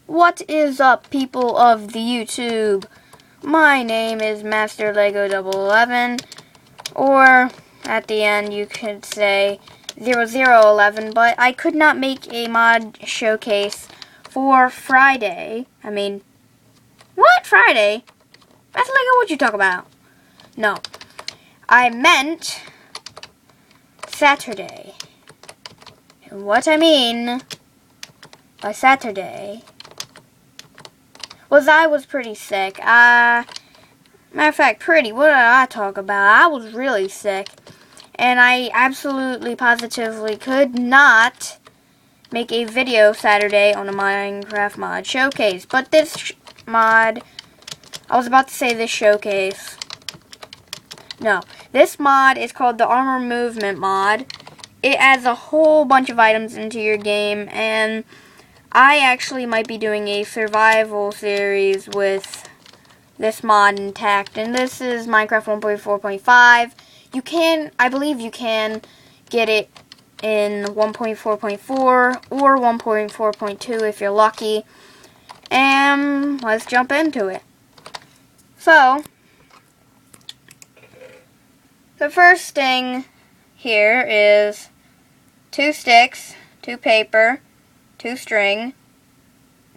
What is up, people of the YouTube? My name is Master Lego 11, or at the end you could say 0011, but I could not make a mod showcase for Friday. What? Friday? Master Lego, what you talk about? No, I meant Saturday. And what I mean by Saturday was I was pretty sick. Matter of fact, what did I talk about? I was really sick. And I absolutely, positively could not make a video Saturday on a Minecraft mod showcase. But this mod, I was about to say this showcase. No, this mod is called the Armor Movement mod. It adds a whole bunch of items into your game, and I actually might be doing a survival series with this mod intact, and this is Minecraft 1.4.5. I believe you can get it in 1.4.4 or 1.4.2 if you're lucky. And let's jump into it. So, the first thing here is 2 sticks, 2 paper, 2 string,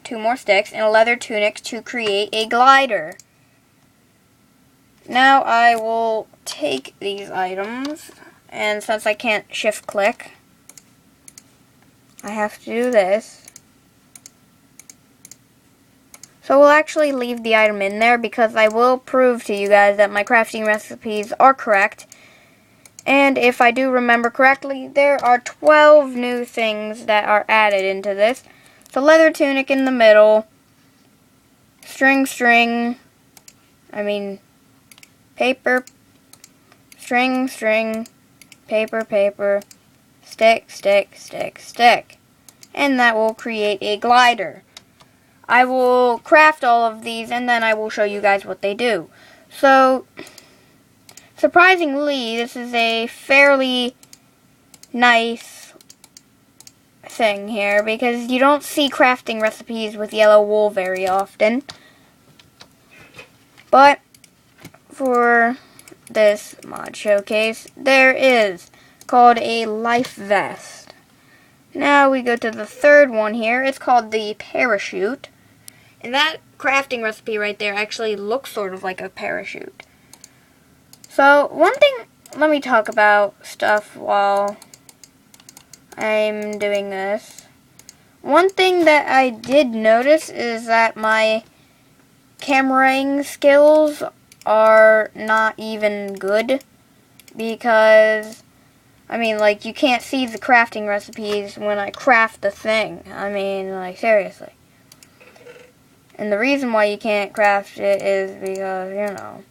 2 more sticks, and a leather tunic to create a glider. Now I will take these items, and since I can't shift click, I have to do this. So we'll actually leave the item in there because I will prove to you guys that my crafting recipes are correct. And if I do remember correctly, there are 12 new things that are added into this. So leather tunic in the middle, paper, string, paper, stick. And that will create a glider. I will craft all of these and then I will show you guys what they do. So, surprisingly, this is a fairly nice thing here because you don't see crafting recipes with yellow wool very often. But for this mod showcase, there is called a life vest. Now we go to the third one here. It's called the parachute. And that crafting recipe right there actually looks sort of like a parachute. So, one thing, let me talk about stuff while I'm doing this. One thing that I did notice is that my cameraing skills are not even good. Because, you can't see the crafting recipes when I craft the thing. Seriously. And the reason why you can't craft it is because,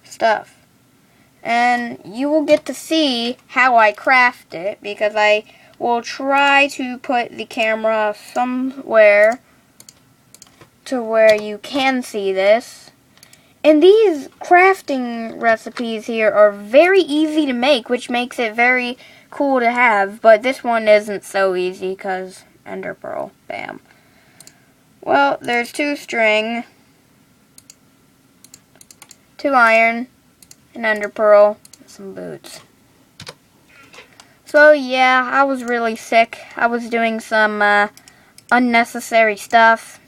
stuff. And you will get to see how I craft it because I will try to put the camera somewhere to where you can see this. And these crafting recipes here are very easy to make, which makes it very cool to have. But this one isn't so easy because ender pearl, bam. Well, there's 2 string, 2 iron, an ender pearl, and some boots. So yeah, I was really sick. I was doing some unnecessary stuff.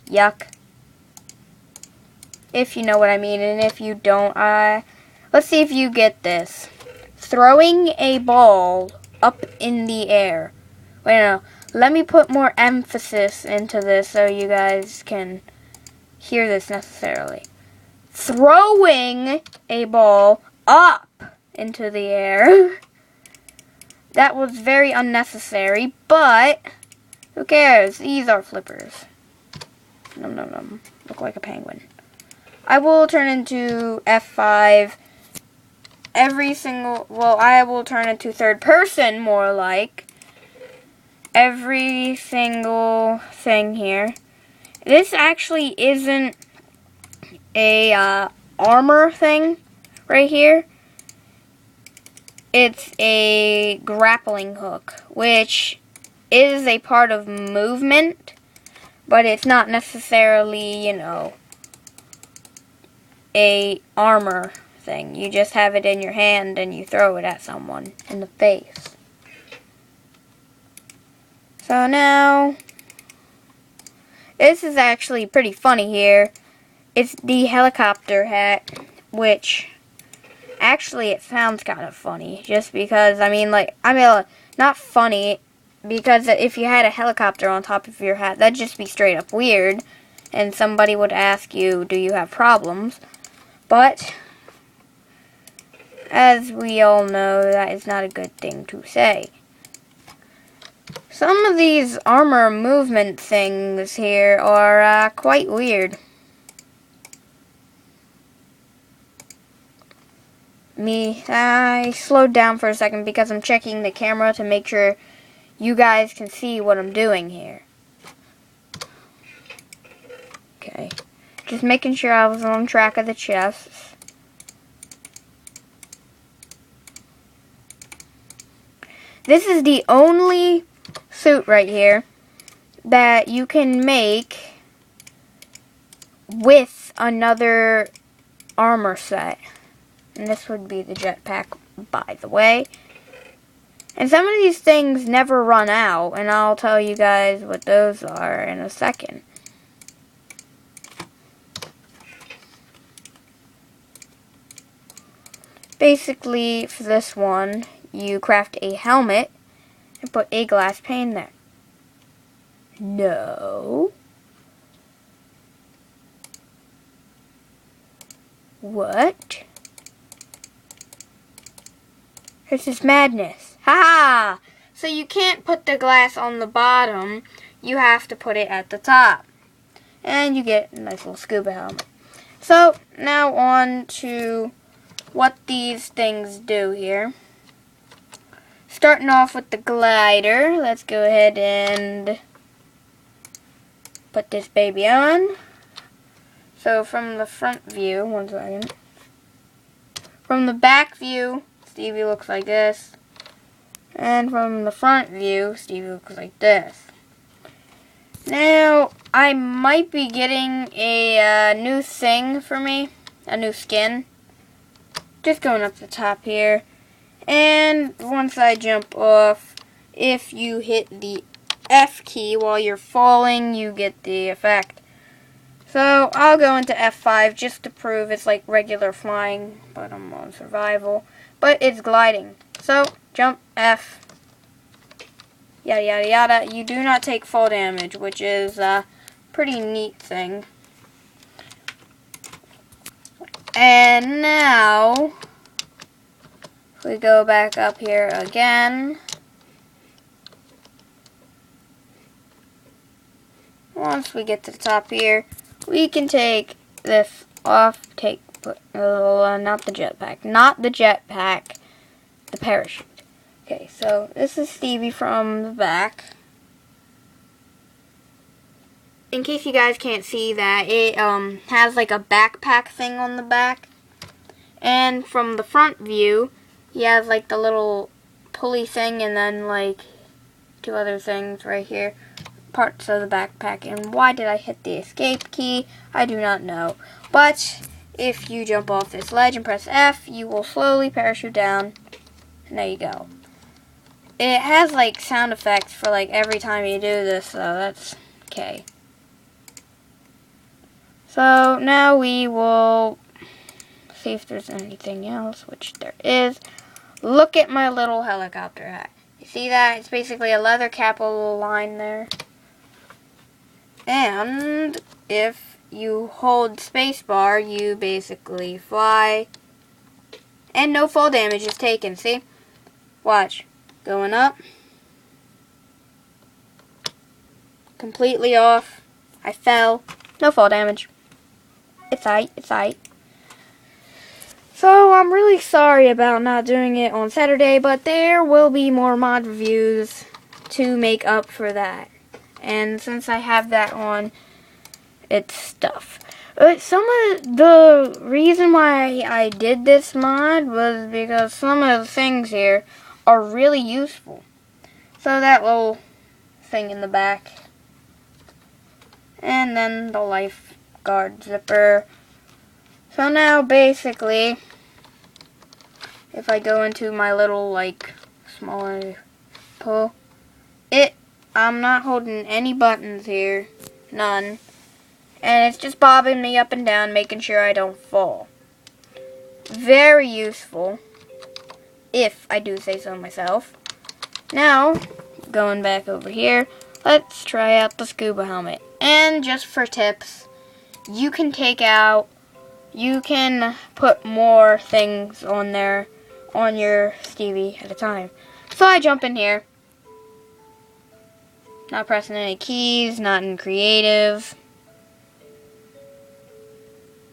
Yuck. If you know what I mean, and if you don't, let's see if you get this. Throwing a ball up in the air. Wait, no. Let me put more emphasis into this so you guys can hear this necessarily. Throwing a ball up into the air. That was very unnecessary, but who cares? These are flippers. Nom. Look like a penguin. I will turn into F5 I will turn into third person more like. Every single thing here. This actually isn't a armor thing right here. It's a grappling hook, which is a part of movement, but it's not necessarily, you know, a armor thing. You just have it in your hand and you throw it at someone in the face. So now, this is actually pretty funny here. It's the helicopter hat, which actually it sounds kind of funny, just because, not funny, because if you had a helicopter on top of your hat, that'd just be straight up weird, and somebody would ask you, do you have problems? But, as we all know, that is not a good thing to say. Some of these armor movement things here are quite weird. I slowed down for a second because I'm checking the camera to make sure you guys can see what I'm doing here. Okay. Just making sure I was on track of the chests. This is the only suit right here that you can make with another armor set. And this would be the jetpack, by the way. And some of these things never run out, and I'll tell you guys what those are in a second. Basically, for this one, you craft a helmet and put a glass pane there. No. What? This is madness. Ha! So you can't put the glass on the bottom. You have to put it at the top. And you get a nice little scuba helmet. So, now on to what these things do here. Starting off with the glider. Let's go ahead and put this baby on. So, from the front view, one second. From the back view, Stevie looks like this. And from the front view, Stevie looks like this. Now, I might be getting a new thing for me. A new skin. Just going up the top here. And once I jump off, if you hit the F key while you're falling, you get the effect. So, I'll go into F5 just to prove it's like regular flying, but I'm on survival. But it's gliding. So, jump F. Yada yada yada. You do not take fall damage, which is a pretty neat thing. And now, if we go back up here again. Once we get to the top here, we can take this off, not the jetpack, the parachute. Okay, so this is Stevie from the back. In case you guys can't see that, it has like a backpack thing on the back. And from the front view, he has like the little pulley thing and then like two other things right here. Parts of the backpack. And why did I hit the escape key? I do not know. But if you jump off this ledge and press F, you will slowly parachute down. And there you go. It has like sound effects for like every time you do this, so that's okay. So now we will see if there's anything else, which there is. Look at my little helicopter hat. You see that? It's basically a leather cap with a little line there. And if you hold spacebar, you basically fly. And no fall damage is taken, see? Watch. Going up. Completely off. I fell. No fall damage. It's aight, it's aight. So, I'm really sorry about not doing it on Saturday, but there will be more mod reviews to make up for that. And since I have that on, it's stuff. Some of the reason why I did this mod was because some of the things here are really useful. So that little thing in the back. And then the lifeguard zipper. So now basically, if I go into my little like smaller pool, I'm not holding any buttons here, none. And it's just bobbing me up and down, making sure I don't fall. Very useful, if I do say so myself. Now, going back over here, let's try out the scuba helmet. And just for tips, you can put more things on there, on your Stevie at a time. So I jump in here. Not pressing any keys, not in creative.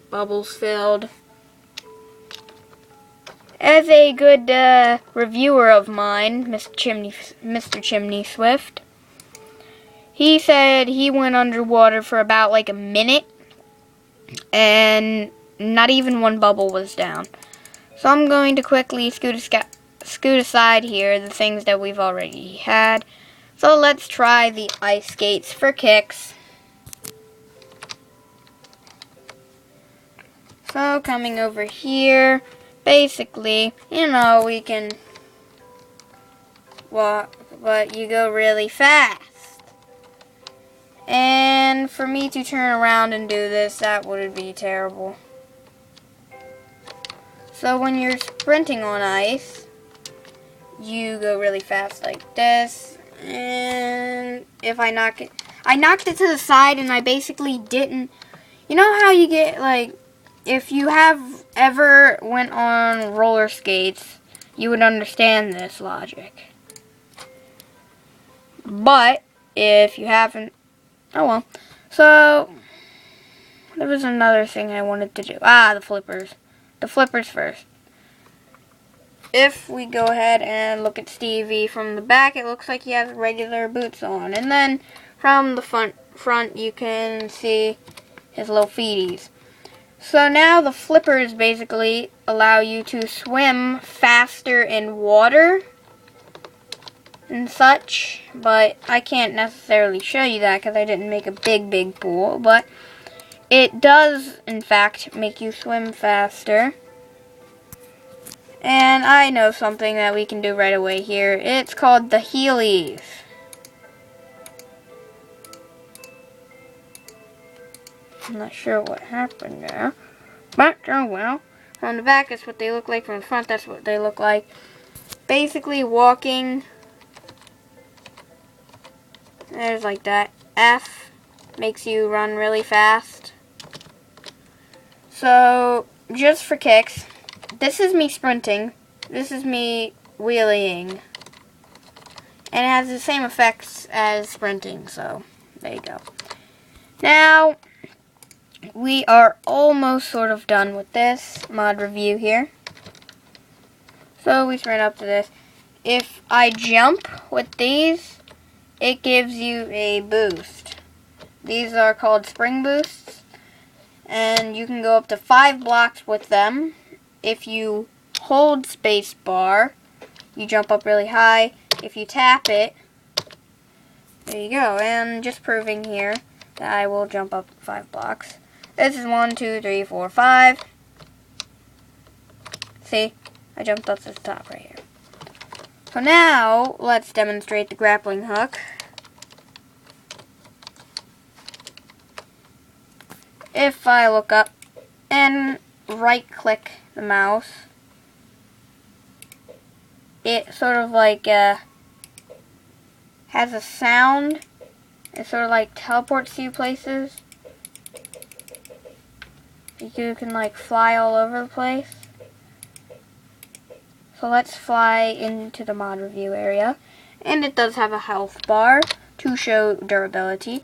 Bubbles filled. As a good reviewer of mine, Mr. Chimney Swift, he said he went underwater for about like a minute and not even one bubble was down. So I'm going to quickly scoot aside here the things that we've already had. So let's try the ice skates for kicks. So coming over here, basically, we can walk, but you go really fast. And for me to turn around and do this, that would be terrible. So when you're sprinting on ice, you go really fast like this. And if I knocked it to the side and I basically didn't, you know how you get like, if you have ever went on roller skates, you would understand this logic. But if you haven't, oh well. So there was another thing I wanted to do. The flippers. The flippers first. If we go ahead and look at Stevie from the back, it looks like he has regular boots on. And then from the front you can see his little feeties. So now the flippers basically allow you to swim faster in water and such. But I can't necessarily show you that because I didn't make a big pool. But it does, in fact, make you swim faster. And I know something that we can do right away here. It's called the Heelys. I'm not sure what happened there. But, oh well. From the back, that's what they look like. From the front, that's what they look like. Basically, walking. There's like that. F makes you run really fast. So, just for kicks. This is me sprinting. This is me wheeling. And it has the same effects as sprinting, so there you go. Now, we are almost sort of done with this mod review here. So we sprint up to this. If I jump with these, it gives you a boost. These are called spring boosts. And you can go up to 5 blocks with them. If you hold space bar, you jump up really high. If you tap it, there you go. And just proving here that I will jump up 5 blocks. This is 1, 2, 3, 4, 5. See? I jumped up to the top right here. So now, let's demonstrate the grappling hook. If I look up and right-click the mouse, it sort of like has a sound. It sort of like teleports you places. You can like fly all over the place. So let's fly into the mod review area. And it does have a health bar to show durability.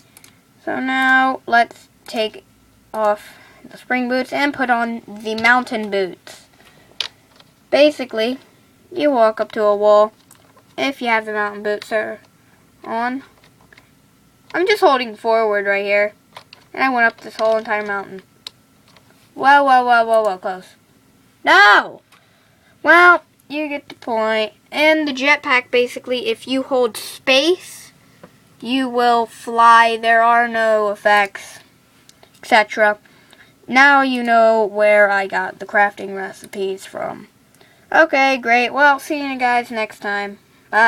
So now let's take off the spring boots and put on the mountain boots. Basically, you walk up to a wall if you have the mountain boots on. I'm just holding forward right here, and I went up this whole entire mountain. Whoa, close. No! Well, you get the point. And the jetpack, basically, if you hold space, You will fly. There are no effects, etc. Now you know where I got the crafting recipes from. Okay, great. Well, see you guys next time.